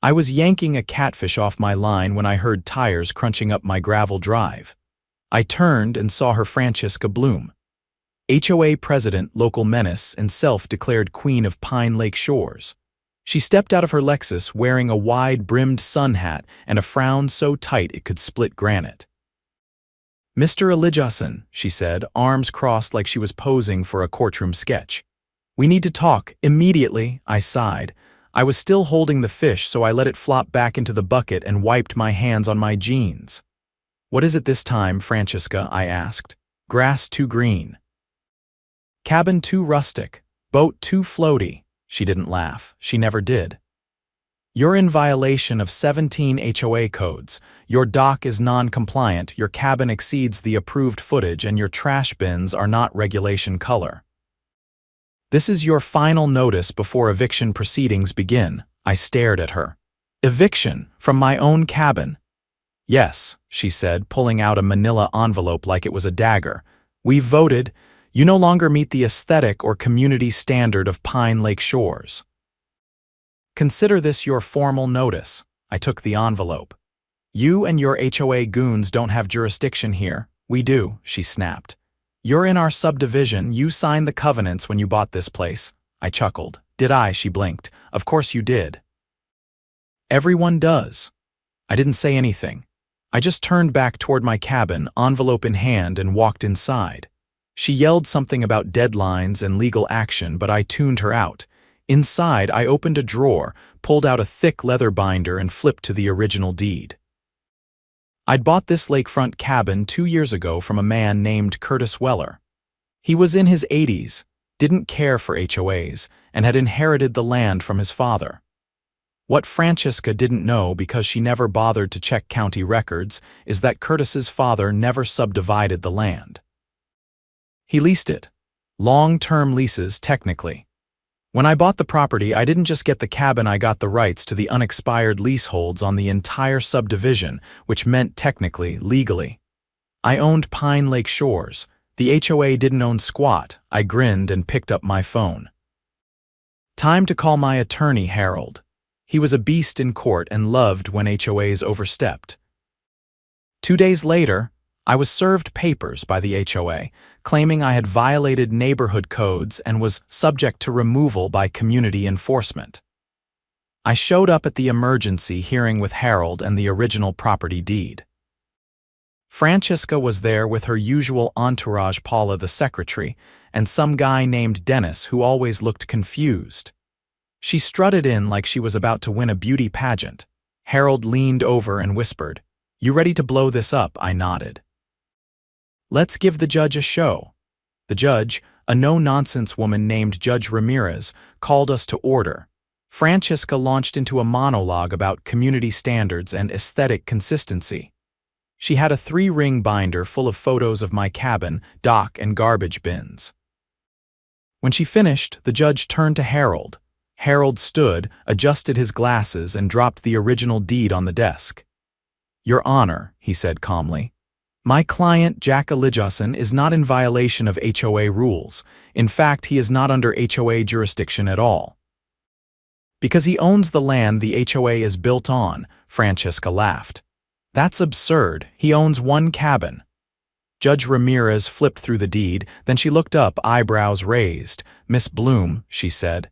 I was yanking a catfish off my line when I heard tires crunching up my gravel drive. I turned and saw her Francisca Bloom, HOA president, local menace, and self-declared queen of Pine Lake Shores. She stepped out of her Lexus wearing a wide-brimmed sun hat and a frown so tight it could split granite. "Mr. Elijason," she said, arms crossed like she was posing for a courtroom sketch. "We need to talk, immediately," I sighed. I was still holding the fish, so I let it flop back into the bucket and wiped my hands on my jeans. "What is it this time, Francisca?" I asked. "Grass too green. Cabin too rustic. Boat too floaty." She didn't laugh. She never did. "You're in violation of 17 HOA codes. Your dock is non-compliant, your cabin exceeds the approved footage, and your trash bins are not regulation color. This is your final notice before eviction proceedings begin." I stared at her. "Eviction? From my own cabin?" "Yes," she said, pulling out a manila envelope like it was a dagger. "We've voted. You no longer meet the aesthetic or community standard of Pine Lake Shores. Consider this your formal notice." I took the envelope. "You and your HOA goons don't have jurisdiction here." "We do," she snapped. "You're in our subdivision. You signed the covenants when you bought this place." I chuckled. "Did I?" She blinked. "Of course you did. Everyone does." I didn't say anything. I just turned back toward my cabin, envelope in hand, and walked inside. She yelled something about deadlines and legal action, but I tuned her out. Inside, I opened a drawer, pulled out a thick leather binder, and flipped to the original deed. I'd bought this lakefront cabin 2 years ago from a man named Curtis Weller. He was in his 80s, didn't care for HOAs, and had inherited the land from his father. What Francisca didn't know, because she never bothered to check county records, is that Curtis's father never subdivided the land. He leased it. Long-term leases, technically. When I bought the property, I didn't just get the cabin, I got the rights to the unexpired leaseholds on the entire subdivision, which meant technically, legally. I owned Pine Lake Shores. The HOA didn't own squat. I grinned and picked up my phone. Time to call my attorney, Harold. He was a beast in court and loved when HOAs overstepped. 2 days later, I was served papers by the HOA, claiming I had violated neighborhood codes and was subject to removal by community enforcement. I showed up at the emergency hearing with Harold and the original property deed. Francisca was there with her usual entourage, Paula the secretary, and some guy named Dennis who always looked confused. She strutted in like she was about to win a beauty pageant. Harold leaned over and whispered, "You ready to blow this up?" I nodded. "Let's give the judge a show." The judge, a no-nonsense woman named Judge Ramirez, called us to order. Francisca launched into a monologue about community standards and aesthetic consistency. She had a 3-ring binder full of photos of my cabin, dock, and garbage bins. When she finished, the judge turned to Harold. Harold stood, adjusted his glasses, and dropped the original deed on the desk. "Your Honor," he said calmly, "my client, Jack Elijason, is not in violation of HOA rules. In fact, he is not under HOA jurisdiction at all. Because he owns the land the HOA is built on," Francisca laughed. "That's absurd. He owns 1 cabin." Judge Ramirez flipped through the deed, then she looked up, eyebrows raised. "Miss Bloom," she said,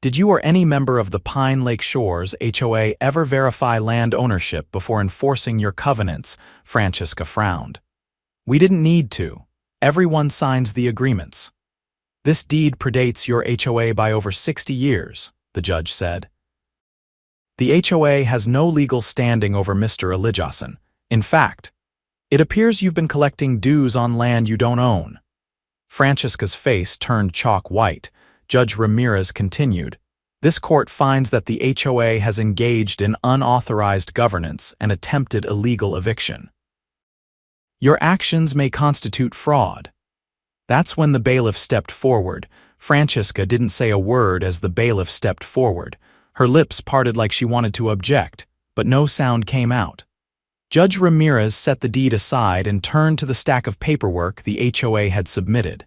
"did you or any member of the Pine Lake Shores HOA ever verify land ownership before enforcing your covenants?" Francisca frowned. "We didn't need to. Everyone signs the agreements." "This deed predates your HOA by over 60 years, the judge said. "The HOA has no legal standing over Mr. Elijason. In fact, it appears you've been collecting dues on land you don't own." Francisca's face turned chalk white. Judge Ramirez continued, "This court finds that the HOA has engaged in unauthorized governance and attempted illegal eviction. Your actions may constitute fraud." That's when the bailiff stepped forward. Francisca didn't say a word as the bailiff stepped forward. Her lips parted like she wanted to object, but no sound came out. Judge Ramirez set the deed aside and turned to the stack of paperwork the HOA had submitted.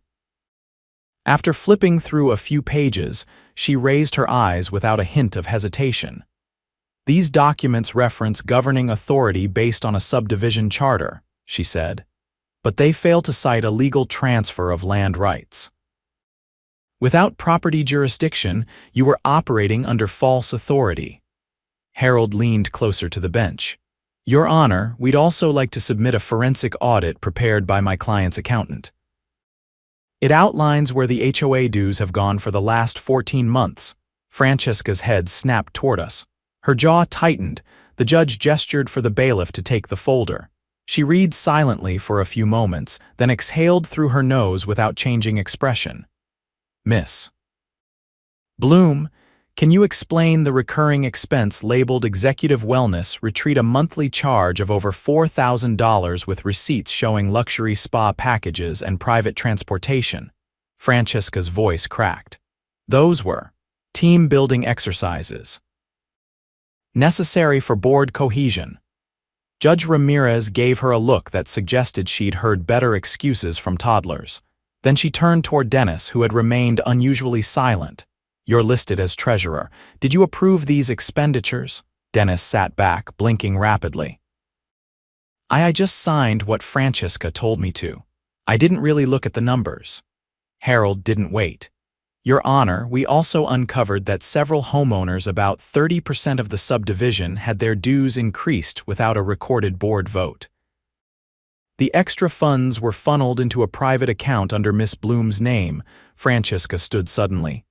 After flipping through a few pages, she raised her eyes without a hint of hesitation. These documents reference governing authority based on a subdivision charter, she said, but they fail to cite a legal transfer of land rights. Without property jurisdiction, you were operating under false authority. Harold leaned closer to the bench. Your Honor, we'd also like to submit a forensic audit prepared by my client's accountant. It outlines where the HOA dues have gone for the last 14 months. Francesca's head snapped toward us. Her jaw tightened. The judge gestured for the bailiff to take the folder. She read silently for a few moments, then exhaled through her nose without changing expression. Miss Bloom, can you explain the recurring expense labeled Executive Wellness retreat, a monthly charge of over $4,000 with receipts showing luxury spa packages and private transportation? Francesca's voice cracked. Those were team-building exercises necessary for board cohesion. Judge Ramirez gave her a look that suggested she'd heard better excuses from toddlers. Then she turned toward Dennis, who had remained unusually silent. You're listed as treasurer. Did you approve these expenditures? Dennis sat back, blinking rapidly. I just signed what Francesca told me to. I didn't really look at the numbers. Harold didn't wait. Your Honor, we also uncovered that several homeowners, about 30% of the subdivision, had their dues increased without a recorded board vote. The extra funds were funneled into a private account under Miss Bloom's name. Francesca stood suddenly.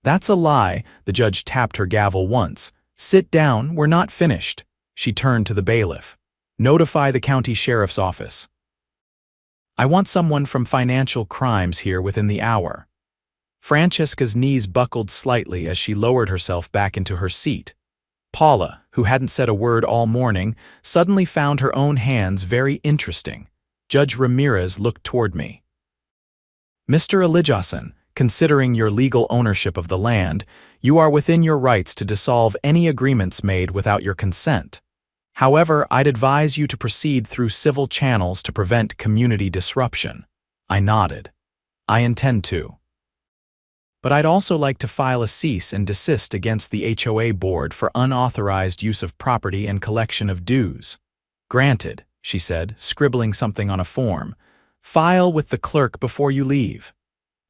That's a lie. The judge tapped her gavel once. Sit down, we're not finished. She turned to the bailiff. Notify the county sheriff's office. I want someone from financial crimes here within the hour. Francesca's knees buckled slightly as she lowered herself back into her seat. Paula, who hadn't said a word all morning, suddenly found her own hands very interesting. Judge Ramirez looked toward me. Mr. Elijason, considering your legal ownership of the land, you are within your rights to dissolve any agreements made without your consent. However, I'd advise you to proceed through civil channels to prevent community disruption. I nodded. I intend to. But I'd also like to file a cease and desist against the HOA board for unauthorized use of property and collection of dues. Granted, she said, scribbling something on a form. File with the clerk before you leave.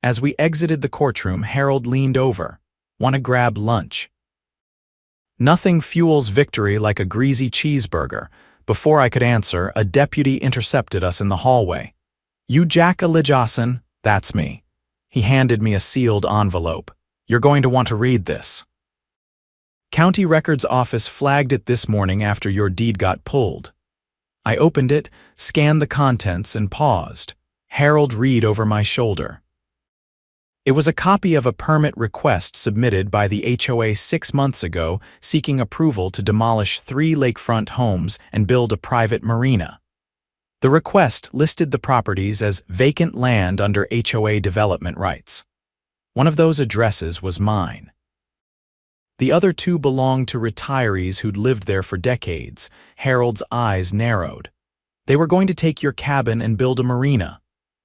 As we exited the courtroom, Harold leaned over. Want to grab lunch? Nothing fuels victory like a greasy cheeseburger. Before I could answer, a deputy intercepted us in the hallway. You Jack Elijason? That's me. He handed me a sealed envelope. You're going to want to read this. County Records Office flagged it this morning after your deed got pulled. I opened it, scanned the contents, and paused. Harold read over my shoulder. It was a copy of a permit request submitted by the HOA 6 months ago seeking approval to demolish 3 lakefront homes and build a private marina. The request listed the properties as vacant land under HOA development rights. One of those addresses was mine. The other 2 belonged to retirees who'd lived there for decades. Harold's eyes narrowed. They were going to take your cabin and build a marina.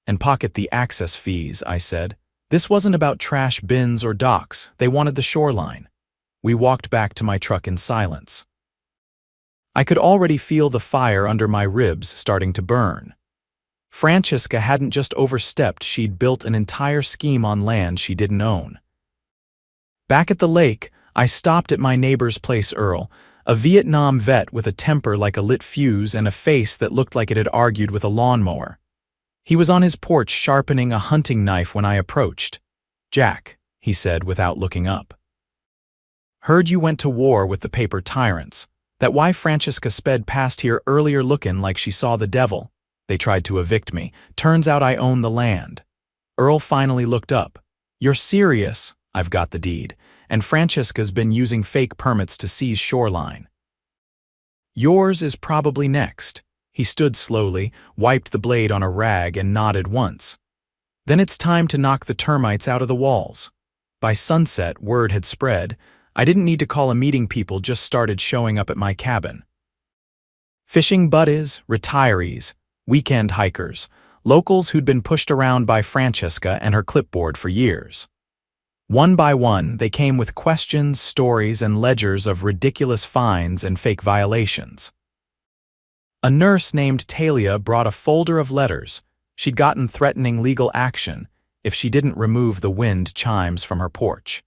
And pocket the access fees, I said. This wasn't about trash bins or docks. They wanted the shoreline. We walked back to my truck in silence. I could already feel the fire under my ribs starting to burn. Francesca hadn't just overstepped, she'd built an entire scheme on land she didn't own. Back at the lake, I stopped at my neighbor's place, Earl, a Vietnam vet with a temper like a lit fuse and a face that looked like it had argued with a lawnmower. He was on his porch sharpening a hunting knife when I approached. Jack, he said without looking up. Heard you went to war with the paper tyrants. That why Francesca sped past here earlier looking like she saw the devil. They tried to evict me. Turns out I own the land. Earl finally looked up. You're serious? I've got the deed. And Francesca's been using fake permits to seize shoreline. Yours is probably next. He stood slowly, wiped the blade on a rag and nodded once. Then it's time to knock the termites out of the walls. By sunset, word had spread. I didn't need to call a meeting, people just started showing up at my cabin. Fishing buddies, retirees, weekend hikers, locals who'd been pushed around by Francesca and her clipboard for years. One by one, they came with questions, stories, and ledgers of ridiculous fines and fake violations. A nurse named Talia brought a folder of letters. She'd gotten threatening legal action if she didn't remove the wind chimes from her porch.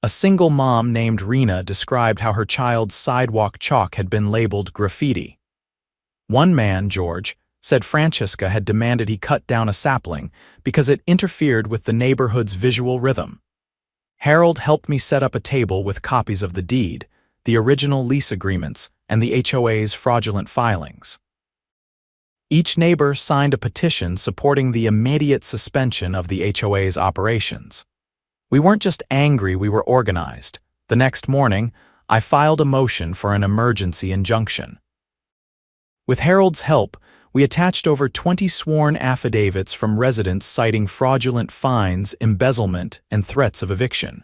A single mom named Rena described how her child's sidewalk chalk had been labeled graffiti. One man, George, said Francesca had demanded he cut down a sapling because it interfered with the neighborhood's visual rhythm. Harold helped me set up a table with copies of the deed, the original lease agreements, and the HOA's fraudulent filings. Each neighbor signed a petition supporting the immediate suspension of the HOA's operations. We weren't just angry, we were organized. The next morning, I filed a motion for an emergency injunction. With Harold's help, we attached over 20 sworn affidavits from residents citing fraudulent fines, embezzlement, and threats of eviction.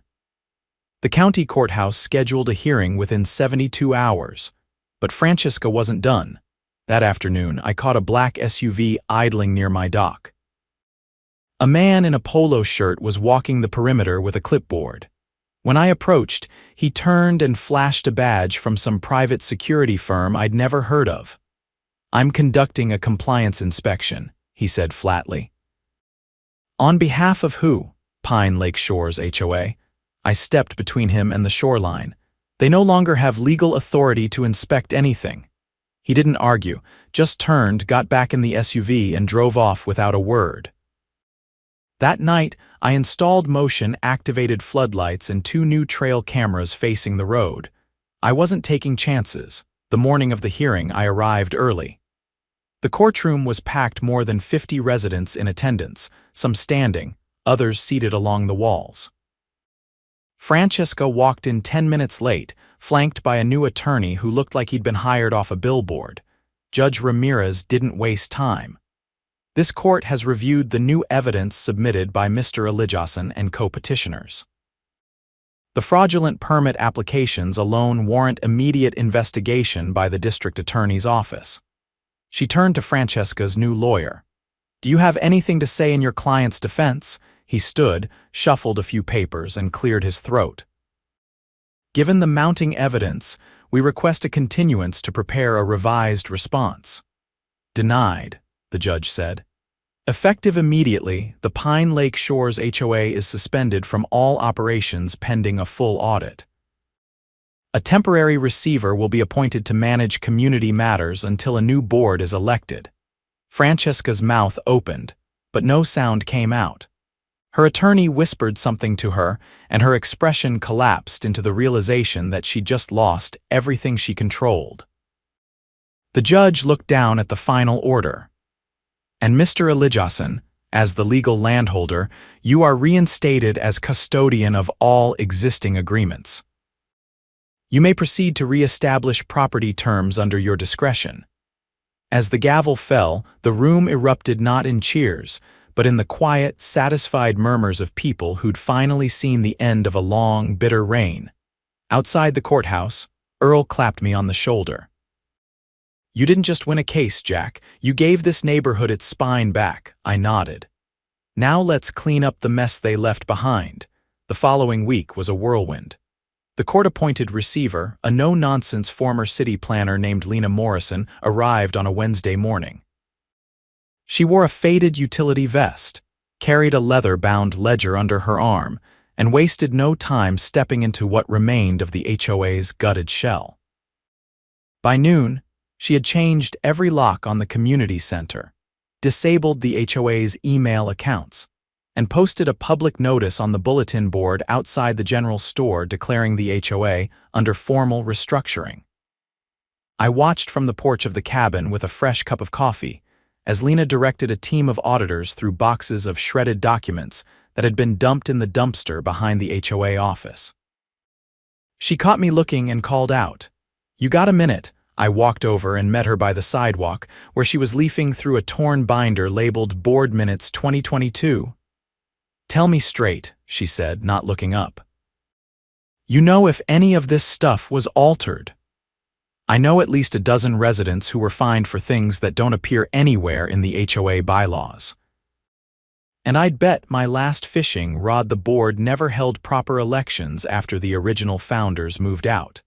The county courthouse scheduled a hearing within 72 hours, but Francesca wasn't done. That afternoon, I caught a black SUV idling near my dock. A man in a polo shirt was walking the perimeter with a clipboard. When I approached, he turned and flashed a badge from some private security firm I'd never heard of. "I'm conducting a compliance inspection," he said flatly. "On behalf of who?" Pine Lake Shores HOA. I stepped between him and the shoreline. "They no longer have legal authority to inspect anything." He didn't argue, just turned, got back in the SUV, and drove off without a word. That night, I installed motion-activated floodlights and 2 new trail cameras facing the road. I wasn't taking chances. The morning of the hearing, I arrived early. The courtroom was packed, more than 50 residents in attendance, some standing, others seated along the walls. Francesca walked in 10 minutes late, flanked by a new attorney who looked like he'd been hired off a billboard. Judge Ramirez didn't waste time. "This court has reviewed the new evidence submitted by Mr. Elijason and co-petitioners. The fraudulent permit applications alone warrant immediate investigation by the district attorney's office." She turned to Francesca's new lawyer. "Do you have anything to say in your client's defense?" He stood, shuffled a few papers, and cleared his throat. "Given the mounting evidence, we request a continuance to prepare a revised response." "Denied," the judge said. "Effective immediately, the Pine Lake Shores HOA is suspended from all operations pending a full audit. A temporary receiver will be appointed to manage community matters until a new board is elected." Francesca's mouth opened, but no sound came out. Her attorney whispered something to her, and her expression collapsed into the realization that she'd just lost everything she controlled. The judge looked down at the final order. "And Mr. Elijason, as the legal landholder, you are reinstated as custodian of all existing agreements. You may proceed to re-establish property terms under your discretion." As the gavel fell, the room erupted not in cheers, but in the quiet, satisfied murmurs of people who'd finally seen the end of a long, bitter reign. Outside the courthouse, Earl clapped me on the shoulder. "You didn't just win a case, Jack. You gave this neighborhood its spine back." I nodded. "Now let's clean up the mess they left behind." The following week was a whirlwind. The court-appointed receiver, a no-nonsense former city planner named Lena Morrison, arrived on a Wednesday morning. She wore a faded utility vest, carried a leather-bound ledger under her arm, and wasted no time stepping into what remained of the HOA's gutted shell. By noon, she had changed every lock on the community center, disabled the HOA's email accounts, and posted a public notice on the bulletin board outside the general store declaring the HOA under formal restructuring. I watched from the porch of the cabin with a fresh cup of coffee as Lena directed a team of auditors through boxes of shredded documents that had been dumped in the dumpster behind the HOA office. She caught me looking and called out, "You got a minute?" I walked over and met her by the sidewalk, where she was leafing through a torn binder labeled Board Minutes 2022. "Tell me straight," she said, not looking up. "You know if any of this stuff was altered?" I know at least a dozen residents who were fined for things that don't appear anywhere in the HOA bylaws. And I'd bet my last fishing rod the board never held proper elections after the original founders moved out.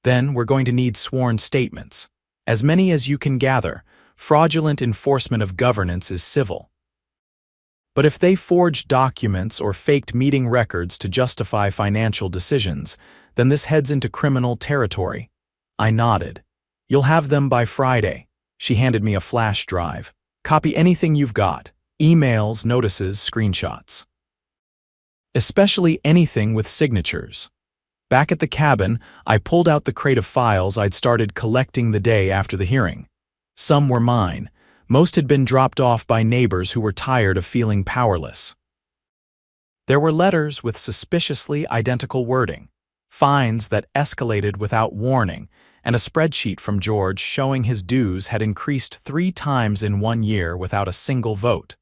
Then we're going to need sworn statements. As many as you can gather. Fraudulent enforcement of governance is civil. But if they forged documents or faked meeting records to justify financial decisions, then this heads into criminal territory. I nodded. You'll have them by Friday. She handed me a flash drive. Copy anything you've got. Emails, notices, screenshots. Especially anything with signatures. Back at the cabin, I pulled out the crate of files I'd started collecting the day after the hearing. Some were mine. Most had been dropped off by neighbors who were tired of feeling powerless. There were letters with suspiciously identical wording, fines that escalated without warning, and a spreadsheet from George showing his dues had increased 3 times in 1 year without a single vote.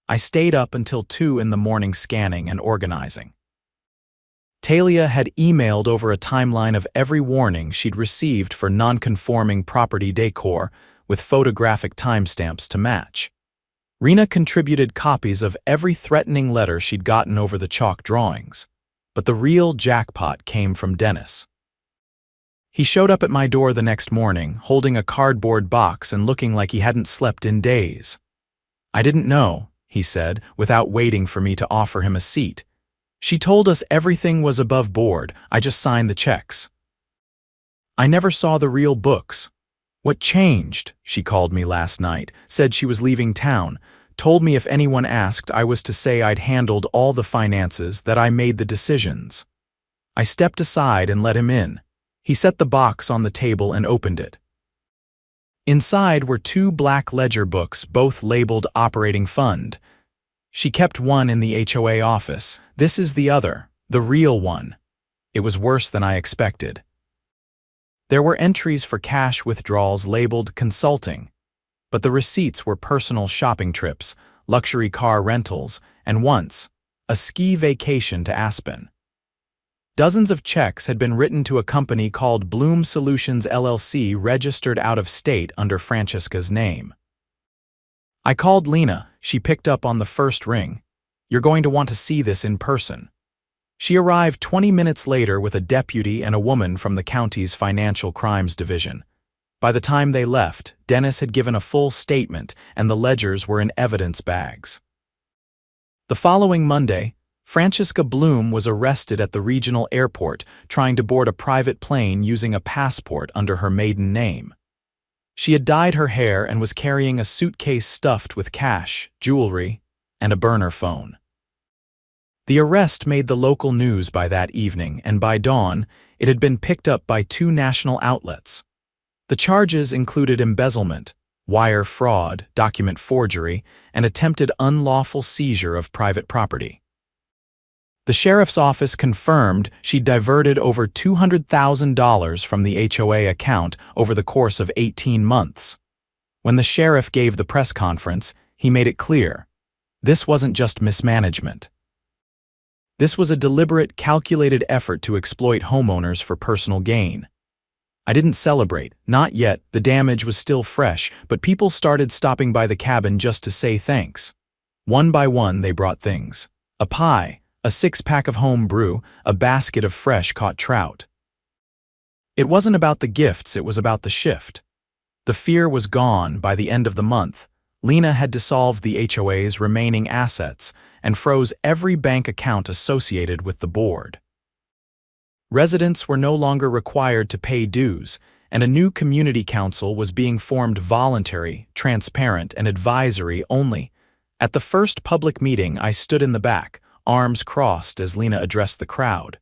I stayed up until 2 in the morning scanning and organizing. Talia had emailed over a timeline of every warning she'd received for non-conforming property decor, with photographic timestamps to match. Rena contributed copies of every threatening letter she'd gotten over the chalk drawings. But the real jackpot came from Dennis. He showed up at my door the next morning, holding a cardboard box and looking like he hadn't slept in days. I didn't know, he said, without waiting for me to offer him a seat. She told us everything was above board, I just signed the checks. I never saw the real books. What changed? She called me last night, said she was leaving town, told me if anyone asked I was to say I'd handled all the finances, that I made the decisions. I stepped aside and let him in. He set the box on the table and opened it. Inside were 2 black ledger books, both labeled Operating Fund. She kept one in the HOA office. This is the other, the real one. It was worse than I expected. There were entries for cash withdrawals labeled consulting, but the receipts were personal shopping trips, luxury car rentals, and once, a ski vacation to Aspen. Dozens of checks had been written to a company called Bloom Solutions LLC, registered out of state under Francesca's name. I called Lena. She picked up on the first ring. You're going to want to see this in person. She arrived 20 minutes later with a deputy and a woman from the county's Financial Crimes Division. By the time they left, Dennis had given a full statement and the ledgers were in evidence bags. The following Monday, Francesca Bloom was arrested at the regional airport trying to board a private plane using a passport under her maiden name. She had dyed her hair and was carrying a suitcase stuffed with cash, jewelry, and a burner phone. The arrest made the local news by that evening, and by dawn, it had been picked up by 2 national outlets. The charges included embezzlement, wire fraud, document forgery, and attempted unlawful seizure of private property. The sheriff's office confirmed she'd diverted over $200,000 from the HOA account over the course of 18 months. When the sheriff gave the press conference, he made it clear, this wasn't just mismanagement. This was a deliberate, calculated effort to exploit homeowners for personal gain. I didn't celebrate, not yet, the damage was still fresh, but people started stopping by the cabin just to say thanks. One by one they brought things. A pie, a 6-pack of home brew, a basket of fresh caught trout. It wasn't about the gifts, it was about the shift. The fear was gone by the end of the month. Lena had dissolved the HOA's remaining assets and froze every bank account associated with the board. Residents were no longer required to pay dues, and a new community council was being formed, voluntary, transparent, and advisory only. At the first public meeting, I stood in the back, arms crossed as Lena addressed the crowd.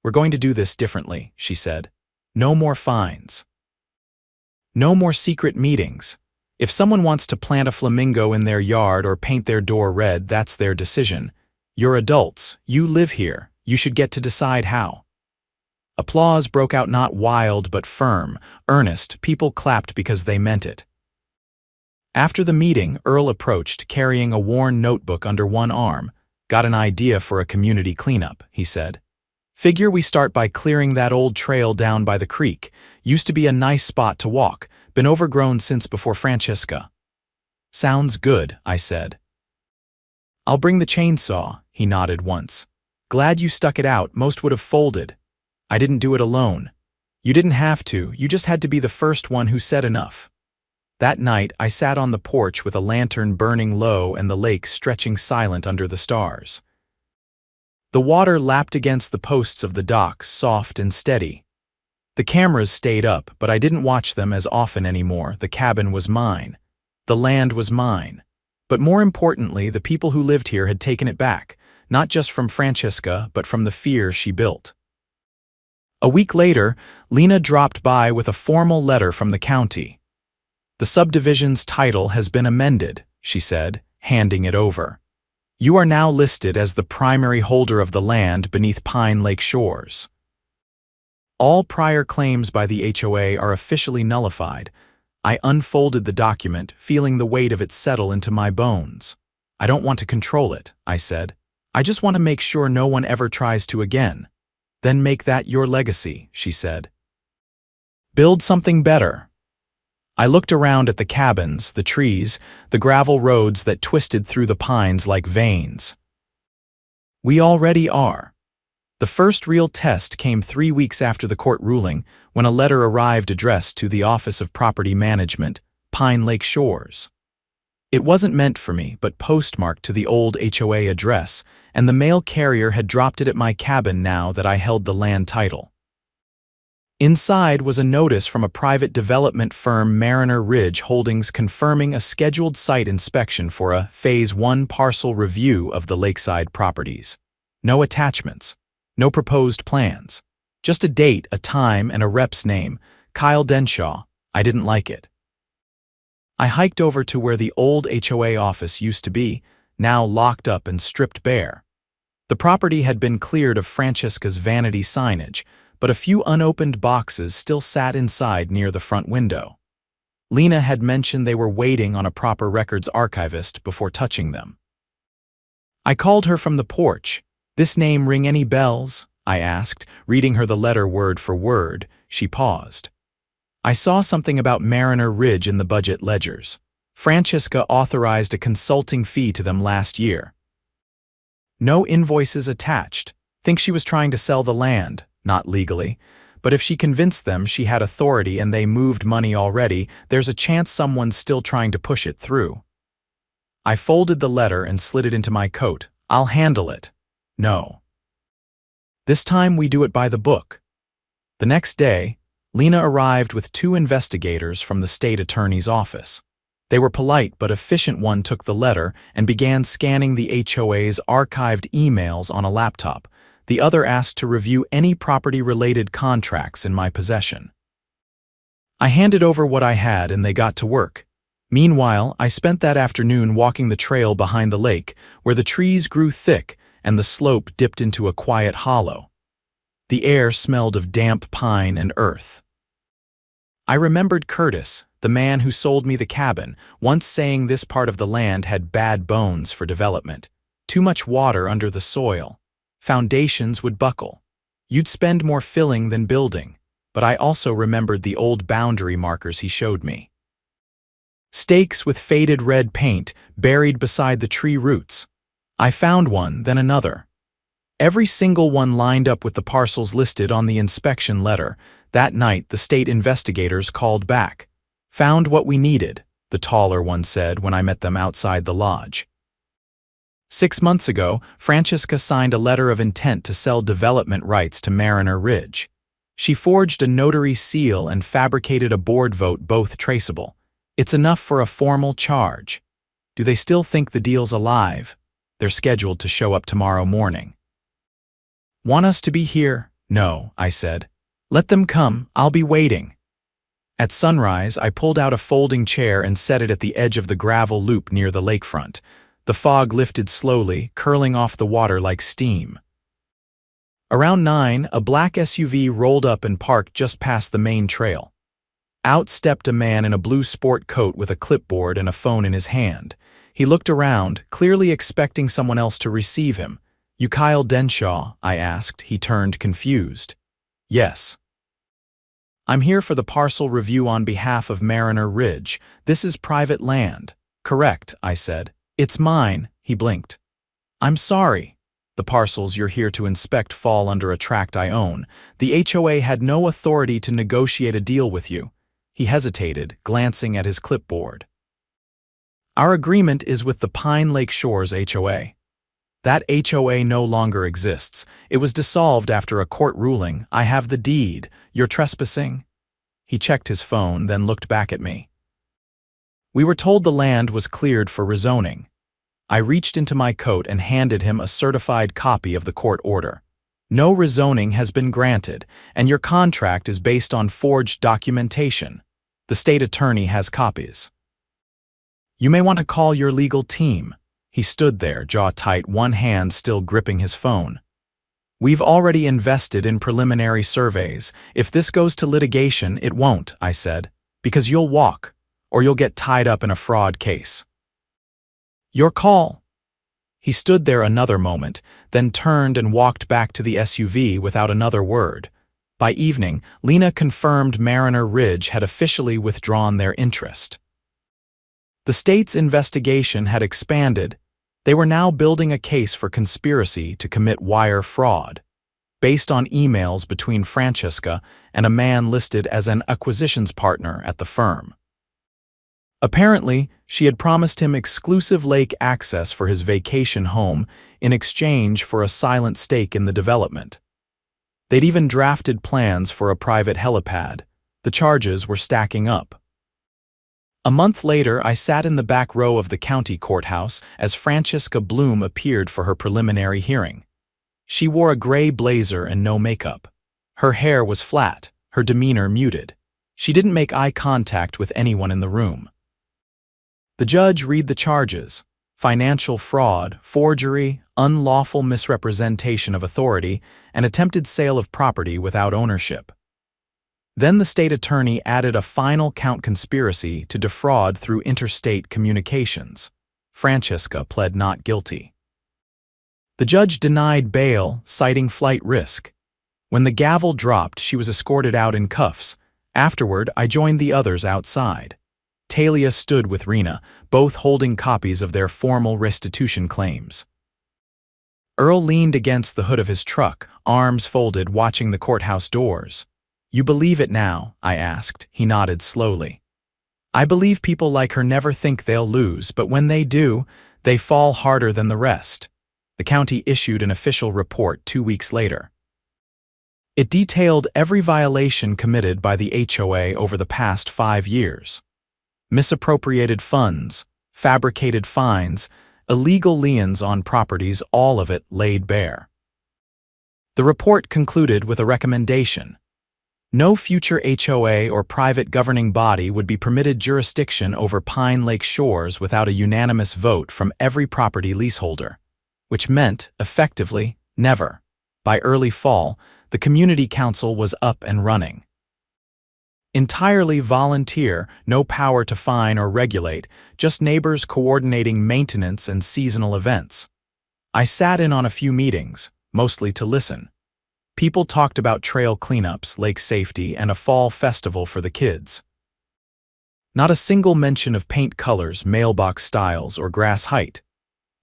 We're going to do this differently, she said. No more fines. No more secret meetings. If someone wants to plant a flamingo in their yard or paint their door red, that's their decision. You're adults, you live here, you should get to decide how. Applause broke out, not wild but firm, earnest. People clapped because they meant it. After the meeting, Earl approached, carrying a worn notebook under one arm. Got an idea for a community cleanup, he said. Figure we start by clearing that old trail down by the creek. Used to be a nice spot to walk, been overgrown since before Francesca. Sounds good, I said. "I'll bring the chainsaw," he nodded once. "Glad you stuck it out, most would have folded. I didn't do it alone. You didn't have to, you just had to be the first one who said enough." That night, I sat on the porch with a lantern burning low and the lake stretching silent under the stars. The water lapped against the posts of the dock, soft and steady. The cameras stayed up, but I didn't watch them as often anymore. The cabin was mine. The land was mine. But more importantly, the people who lived here had taken it back, not just from Francesca, but from the fear she built. A week later, Lena dropped by with a formal letter from the county. "The subdivision's title has been amended," she said, handing it over. "You are now listed as the primary holder of the land beneath Pine Lake shores. All prior claims by the HOA are officially nullified." I unfolded the document, feeling the weight of it settle into my bones. "I don't want to control it," I said. "I just want to make sure no one ever tries to again." "Then make that your legacy," she said. "Build something better." I looked around at the cabins, the trees, the gravel roads that twisted through the pines like veins. We already are. The first real test came 3 weeks after the court ruling, when a letter arrived addressed to the Office of Property Management, Pine Lake Shores. It wasn't meant for me, but postmarked to the old HOA address, and the mail carrier had dropped it at my cabin now that I held the land title. Inside was a notice from a private development firm, Mariner Ridge Holdings, confirming a scheduled site inspection for a Phase 1 parcel review of the lakeside properties. No attachments. No proposed plans. Just a date, a time, and a rep's name, Kyle Denshaw. I didn't like it. I hiked over to where the old HOA office used to be, now locked up and stripped bare. The property had been cleared of Francesca's vanity signage, but a few unopened boxes still sat inside near the front window. Lena had mentioned they were waiting on a proper records archivist before touching them. I called her from the porch. "This name ring any bells?" I asked, reading her the letter word for word. She paused. "I saw something about Mariner Ridge in the budget ledgers. Francesca authorized a consulting fee to them last year. No invoices attached. Think she was trying to sell the land, not legally. But if she convinced them she had authority and they moved money already, there's a chance someone's still trying to push it through." I folded the letter and slid it into my coat. "I'll handle it." "No. This time we do it by the book." The next day, Lena arrived with 2 investigators from the state attorney's office. They were polite, but efficient. One took the letter and began scanning the HOA's archived emails on a laptop. The other asked to review any property-related contracts in my possession. I handed over what I had and they got to work. Meanwhile, I spent that afternoon walking the trail behind the lake, where the trees grew thick and the slope dipped into a quiet hollow. The air smelled of damp pine and earth. I remembered Curtis, the man who sold me the cabin, once saying this part of the land had bad bones for development. Too much water under the soil. Foundations would buckle. You'd spend more filling than building. But I also remembered the old boundary markers he showed me. Stakes with faded red paint buried beside the tree roots. I found one, then another. Every single one lined up with the parcels listed on the inspection letter. That night, the state investigators called back. "Found what we needed," the taller one said when I met them outside the lodge. 6 months ago, Francesca signed a letter of intent to sell development rights to Mariner Ridge. She forged a notary seal and fabricated a board vote, both traceable. It's enough for a formal charge. Do they still think the deal's alive? They're scheduled to show up tomorrow morning. "Want us to be here?" "No," I said. "Let them come, I'll be waiting." At sunrise, I pulled out a folding chair and set it at the edge of the gravel loop near the lakefront. The fog lifted slowly, curling off the water like steam. Around 9, a black SUV rolled up and parked just past the main trail. Out stepped a man in a blue sport coat with a clipboard and a phone in his hand. He looked around, clearly expecting someone else to receive him. "You Kyle Denshaw?" I asked. He turned confused. "Yes." "I'm here for the parcel review on behalf of Mariner Ridge. This is private land." "Correct," I said. "It's mine." He blinked. I'm sorry. The parcels you're here to inspect fall under a tract I own. The HOA had no authority to negotiate a deal with you. He hesitated, glancing at his clipboard. Our agreement is with the Pine Lake Shores HOA. That HOA no longer exists. It was dissolved after a court ruling. I have the deed. You're trespassing? He checked his phone, then looked back at me. We were told the land was cleared for rezoning. I reached into my coat and handed him a certified copy of the court order. No rezoning has been granted, and your contract is based on forged documentation. The state attorney has copies. You may want to call your legal team. He stood there, jaw tight, one hand still gripping his phone. We've already invested in preliminary surveys. If this goes to litigation, it won't, I said, because you'll walk, or you'll get tied up in a fraud case. Your call. He stood there another moment, then turned and walked back to the SUV without another word. By evening, Lena confirmed Mariner Ridge had officially withdrawn their interest. The state's investigation had expanded. They were now building a case for conspiracy to commit wire fraud, based on emails between Francesca and a man listed as an acquisitions partner at the firm. Apparently, she had promised him exclusive lake access for his vacation home in exchange for a silent stake in the development. They'd even drafted plans for a private helipad. The charges were stacking up. A month later, I sat in the back row of the county courthouse as Francesca Bloom appeared for her preliminary hearing. She wore a gray blazer and no makeup. Her hair was flat, her demeanor muted. She didn't make eye contact with anyone in the room. The judge read the charges: financial fraud, forgery, unlawful misrepresentation of authority, and attempted sale of property without ownership. Then the state attorney added a final count: conspiracy to defraud through interstate communications. Francesca pled not guilty. The judge denied bail, citing flight risk. When the gavel dropped, she was escorted out in cuffs. Afterward, I joined the others outside. Talia stood with Rena, both holding copies of their formal restitution claims. Earl leaned against the hood of his truck, arms folded, watching the courthouse doors. You believe it now? I asked. He nodded slowly. I believe people like her never think they'll lose, but when they do, they fall harder than the rest. The county issued an official report 2 weeks later. It detailed every violation committed by the HOA over the past 5 years. Misappropriated funds, fabricated fines, illegal liens on properties, all of it laid bare. The report concluded with a recommendation. No future HOA or private governing body would be permitted jurisdiction over Pine Lake Shores without a unanimous vote from every property leaseholder, which meant, effectively, never. By early fall, the community council was up and running. Entirely volunteer, no power to fine or regulate, just neighbors coordinating maintenance and seasonal events. I sat in on a few meetings, mostly to listen. People talked about trail cleanups, lake safety, and a fall festival for the kids. Not a single mention of paint colors, mailbox styles, or grass height.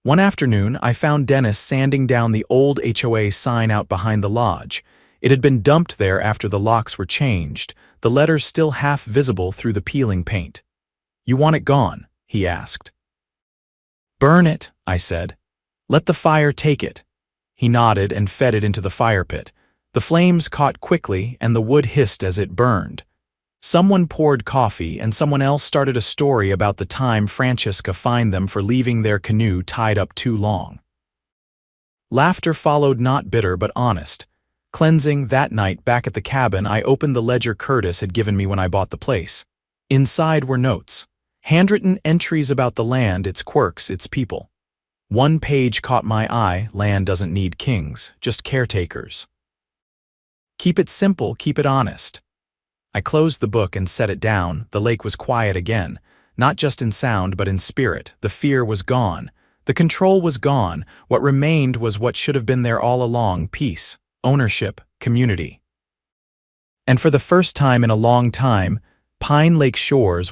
One afternoon, I found Dennis sanding down the old HOA sign out behind the lodge. It had been dumped there after the locks were changed, the letters still half visible through the peeling paint. You want it gone? He asked. Burn it, I said. Let the fire take it. He nodded and fed it into the fire pit. The flames caught quickly and the wood hissed as it burned. Someone poured coffee and someone else started a story about the time Francesca fined them for leaving their canoe tied up too long. Laughter followed, not bitter but honest. Cleansing, that night back at the cabin, I opened the ledger Curtis had given me when I bought the place. Inside were notes, handwritten entries about the land, its quirks, its people. One page caught my eye: land doesn't need kings, just caretakers. Keep it simple, keep it honest. I closed the book and set it down. The lake was quiet again, not just in sound but in spirit. The fear was gone. The control was gone. What remained was what should have been there all along: peace, ownership, community. And for the first time in a long time, Pine Lake Shores was